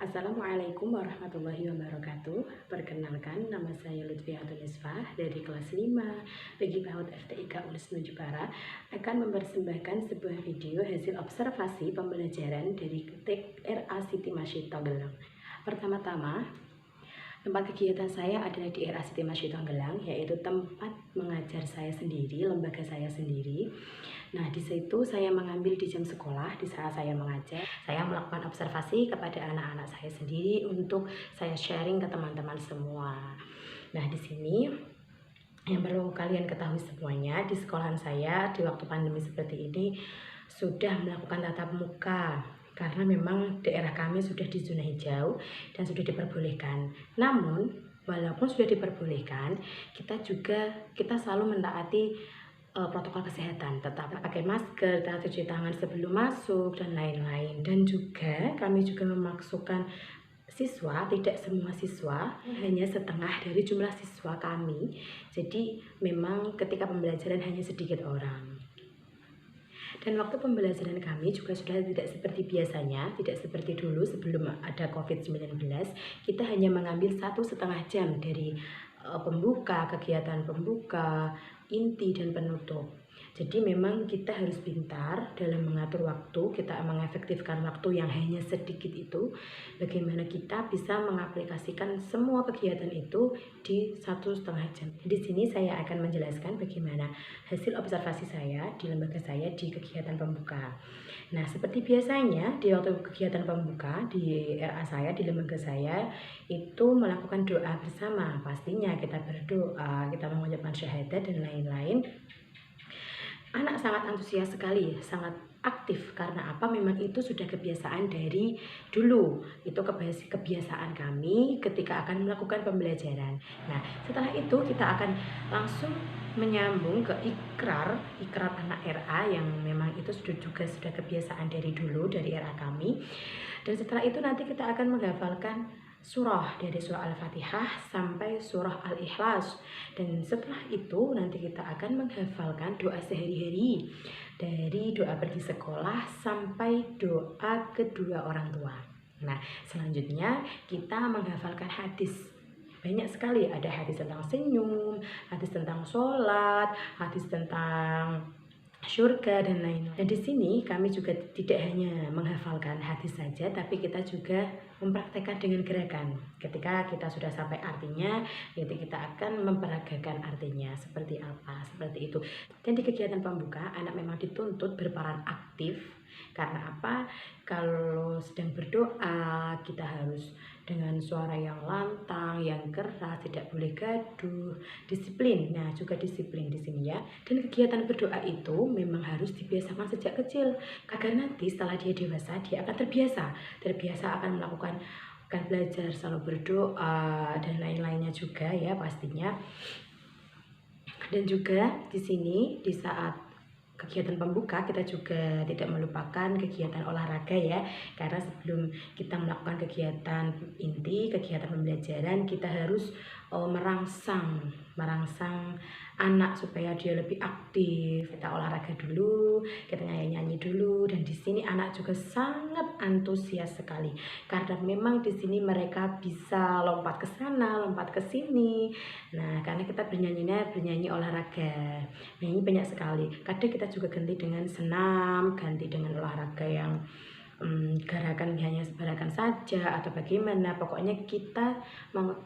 Assalamualaikum warahmatullahi wabarakatuh. Perkenalkan, nama saya Lutfiatul Nisfah dari kelas 5 Bagi PAUD FTIK Ulis Menuju Para akan mempersembahkan sebuah video hasil observasi pembelajaran dari RA Siti Masyito Gelang. Pertama-tama, tempat kegiatan saya adalah di RA Siti Masyito Gelang, yaitu tempat mengajar saya sendiri, lembaga saya sendiri. Nah, di situ saya mengambil di jam sekolah, di saat saya mengajar, saya melakukan observasi kepada anak-anak saya sendiri untuk saya sharing ke teman-teman semua. Nah, di sini yang perlu kalian ketahui semuanya, di sekolahan saya di waktu pandemi seperti ini sudah melakukan tatap muka karena memang daerah kami sudah di zona hijau dan sudah diperbolehkan. Namun, walaupun sudah diperbolehkan, kita selalu mentaati protokol kesehatan, tetap pakai masker, tetap cuci tangan sebelum masuk dan lain-lain. Dan juga kami juga memasukkan siswa, tidak semua siswa, hanya setengah dari jumlah siswa kami. Jadi memang ketika pembelajaran hanya sedikit orang. Dan waktu pembelajaran kami juga sudah tidak seperti biasanya, tidak seperti dulu sebelum ada COVID-19. Kita hanya mengambil 1,5 jam dari kegiatan pembuka, inti, dan penutup. Jadi memang kita harus pintar dalam mengatur waktu, kita mengefektifkan waktu yang hanya sedikit itu. Bagaimana kita bisa mengaplikasikan semua kegiatan itu di 1,5 jam. Di sini saya akan menjelaskan bagaimana hasil observasi saya di lembaga saya di kegiatan pembuka. Nah, seperti biasanya di waktu kegiatan pembuka di RA saya, di lembaga saya, itu melakukan doa bersama. Pastinya kita berdoa, kita mengucapkan syahadat dan lain-lain. Anak sangat antusias sekali, sangat aktif. Karena apa? Memang itu sudah kebiasaan dari dulu. Itu kebiasaan kami ketika akan melakukan pembelajaran. Nah, setelah itu kita akan langsung menyambung ke ikrar anak RA yang memang itu sudah kebiasaan dari dulu, dari RA kami. Dan setelah itu nanti kita akan menghafalkan surah dari surah Al-Fatihah sampai surah Al-Ikhlas. Dan setelah itu nanti kita akan menghafalkan doa sehari-hari, dari doa pergi sekolah sampai doa kedua orang tua. Nah, selanjutnya kita menghafalkan hadis. Banyak sekali, ada hadis tentang senyum, hadis tentang sholat, hadis tentang surga dan lain-lain. Dan di sini kami juga tidak hanya menghafalkan hadis saja, tapi kita juga mempraktekkan dengan gerakan. Ketika kita sudah sampai artinya, yaitu kita akan memperagakan artinya seperti apa, seperti itu. Dan di kegiatan pembuka, anak memang dituntut berperan aktif. Karena apa? Kalau sedang berdoa, kita harus dengan suara yang lantang, yang keras, tidak boleh gaduh, disiplin. Nah, juga disiplin di sini ya. Dan kegiatan berdoa itu memang harus dibiasakan sejak kecil, agar nanti setelah dia dewasa, dia akan terbiasa akan melakukan, akan belajar selalu berdoa dan lain-lainnya juga ya pastinya. Dan juga di sini di saat kegiatan pembuka kita juga tidak melupakan kegiatan olahraga ya, karena sebelum kita melakukan kegiatan inti, kegiatan pembelajaran, kita harus merangsang anak supaya dia lebih aktif. Kita olahraga dulu, kita nyanyi-nyanyi dulu, dan di sini anak juga sangat antusias sekali karena memang di sini mereka bisa lompat ke sana, lompat ke sini. Nah, karena kita bernyanyi olahraga, nyanyi banyak sekali. Kadang kita juga ganti dengan senam, ganti dengan olahraga yang gerakan hanya gerakan saja atau bagaimana. Pokoknya kita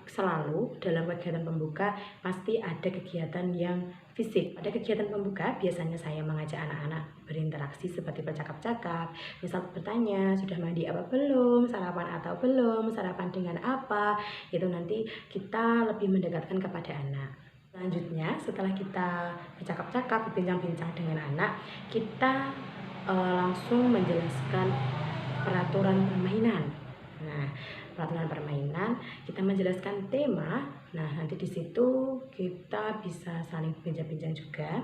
selalu dalam kegiatan pembuka pasti ada kegiatan yang fisik. Pada kegiatan pembuka biasanya saya mengajak anak-anak berinteraksi seperti bercakap-cakap, misal bertanya sudah mandi apa belum, sarapan atau belum, sarapan dengan apa. Itu nanti kita lebih mendekatkan kepada anak. Selanjutnya, setelah kita bercakap-cakap, berbincang-bincang dengan anak, kita langsung menjelaskan peraturan permainan. Nah, peraturan permainan kita menjelaskan tema. Nah, nanti di situ kita bisa saling bincang-bincang juga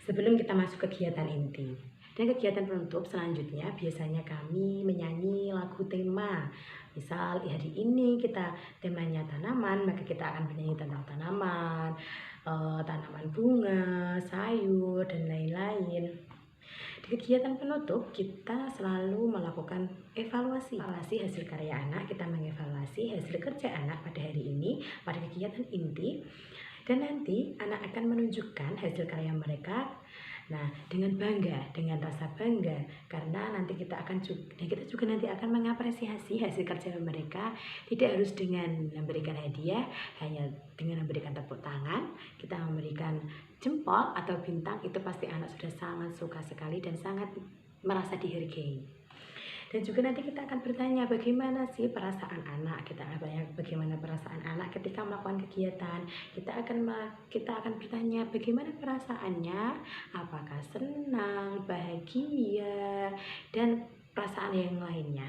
sebelum kita masuk kegiatan inti. Dan kegiatan penutup selanjutnya biasanya kami menyanyi lagu tema. Misal hari ini kita temanya tanaman, maka kita akan menyanyi tentang tanaman, tanaman bunga, sayur, dan lain-lain. Di kegiatan penutup, kita selalu melakukan evaluasi hasil karya anak. Kita mengevaluasi hasil kerja anak pada hari ini, pada kegiatan inti. Dan nanti anak akan menunjukkan hasil karya mereka. Nah, dengan bangga, dengan rasa bangga, karena nanti kita juga nanti akan mengapresiasi hasil kerja mereka, tidak harus dengan memberikan hadiah, hanya dengan memberikan tepuk tangan, kita memberikan jempol atau bintang, itu pasti anak sudah sangat suka sekali dan sangat merasa dihargai. Dan juga nanti kita akan bertanya bagaimana sih perasaan anak, bagaimana perasaan anak ketika melakukan kegiatan. Kita akan bertanya bagaimana perasaannya, apakah senang, bahagia, dan perasaan yang lainnya.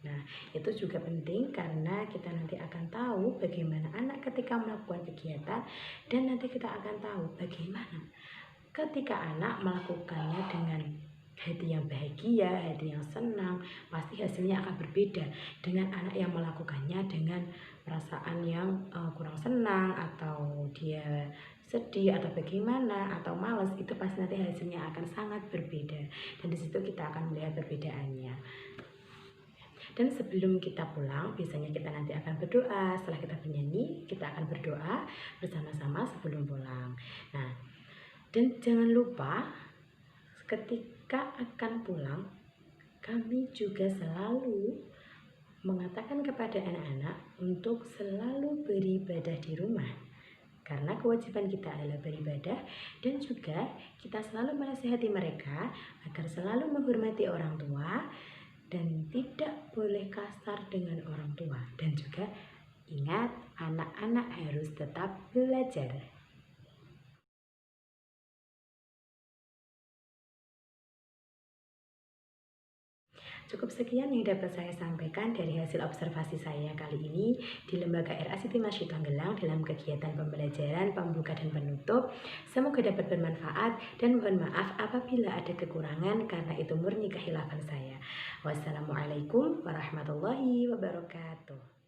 Nah, itu juga penting karena kita nanti akan tahu bagaimana anak ketika melakukan kegiatan, dan nanti kita akan tahu bagaimana ketika anak melakukannya dengan hati yang bahagia, hati yang senang, pasti hasilnya akan berbeda dengan anak yang melakukannya dengan perasaan yang kurang senang, atau dia sedih, atau bagaimana, atau malas. Itu pasti nanti hasilnya akan sangat berbeda, dan disitu kita akan melihat perbedaannya. Dan sebelum kita pulang, biasanya kita nanti akan berdoa. Setelah kita bernyanyi, kita akan berdoa bersama-sama sebelum pulang. Nah, dan jangan lupa ketika akan pulang, kami juga selalu mengatakan kepada anak-anak untuk selalu beribadah di rumah. Karena kewajiban kita adalah beribadah, dan juga kita selalu menasihati mereka agar selalu menghormati orang tua dan tidak boleh kasar dengan orang tua. Dan juga ingat, anak-anak harus tetap belajar. Cukup sekian yang dapat saya sampaikan dari hasil observasi saya kali ini di Lembaga RA Siti Masjid Tanggelang dalam kegiatan pembelajaran pembuka dan penutup. Semoga dapat bermanfaat, dan mohon maaf apabila ada kekurangan karena itu murni kehilafan saya. Wassalamualaikum warahmatullahi wabarakatuh.